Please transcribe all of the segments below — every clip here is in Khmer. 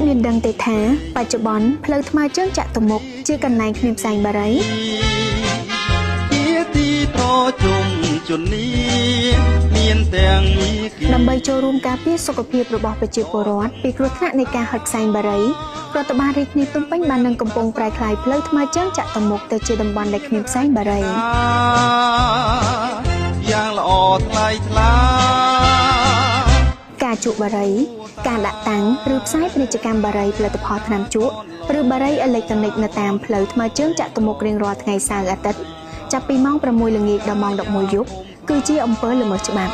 មានដឹងទេថាបច្ចុប្បន្នផ្លូវថ្មើរជើងចាក់ទៅមុខជាកន្លែងគ្មានផ្សែងបារីដើម្បីចូលរួមការពារសុខភាពរបស់ប្រជាពលរដ្ឋពីគ្រោះថ្នាក់នៃការហិតផ្សែងបារីរដ្ឋបាលរាជធានីភ្នំពេញបាននឹងកំពុងប្រែក្លាយផ្លូវថ្មើរជើងចាក់ទៅមុខទៅជាតំបន់ដែលគ្មានផ្សែងបារីយ៉ាងល្អថ្លៃថ្លាការជក់បារីការដាក់តាំងឬផ្សាយពាណិជ្ជកម្មបារីផលិតផលថ្នាំជក់ឬបារីអេឡិចត្រូនិកនៅតាមផ្លូវថ្មើរជើងចាក់ទៅមុខរៀងរាល់ថ្ងៃសៅរ៍អាទិត្យចាប់ពីម៉ោង 6 ល្ងាចដល់ម៉ោង 11 យប់គឺជាអំពើល្មើសច្បាប់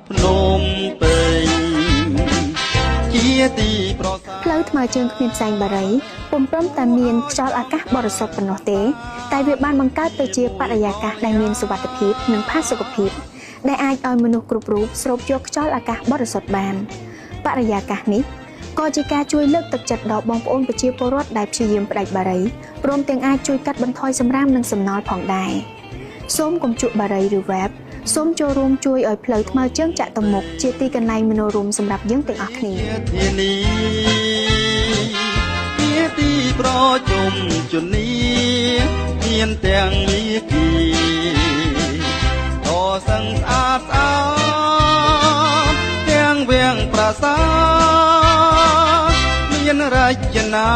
ភ្នំពេញជាទីប្រសាផ្លូវថ្មើរជើងគ្មានផ្សែងបារីពុំព្រមតែមានខ្យល់អាកាសបរិសុទ្ធប៉ុណ្ណោះទេតែវាបានបង្កើតទៅជាបរិយាកាសដែលមានសុវត្ថិភាពនិងផាសុកភាពដែលអាចឲ្យមនុស្សគ្រប់រូបស្រូបយកខ្យល់អាកាសបរិសុទ្ធបានបរិយាកាសនេះក៏ជាការជួយលើកទឹកចិត្តដល់បងប្អូនប្រជាពលរដ្ឋដែលព្យាយាមផ្ដាច់បារីព្រមទាំងអាចជួយកាត់បន្ថយសម្រាមនិងសំណល់ផងដែរសូមកុំជក់បារីឬវ៉ែបសូមចូលរួមជួយឲ្យផ្លូវថ្មើរជើងចាក់ទៅមុខជាទីកន្លែងមនោរម្យសម្រាប់យើងទាំងអស់គ្នាទីប្រជុំជននីមានទាំងមាគីតសឹងស្អាតស្អាតទាំងវាងប្រាសាទមានរចនា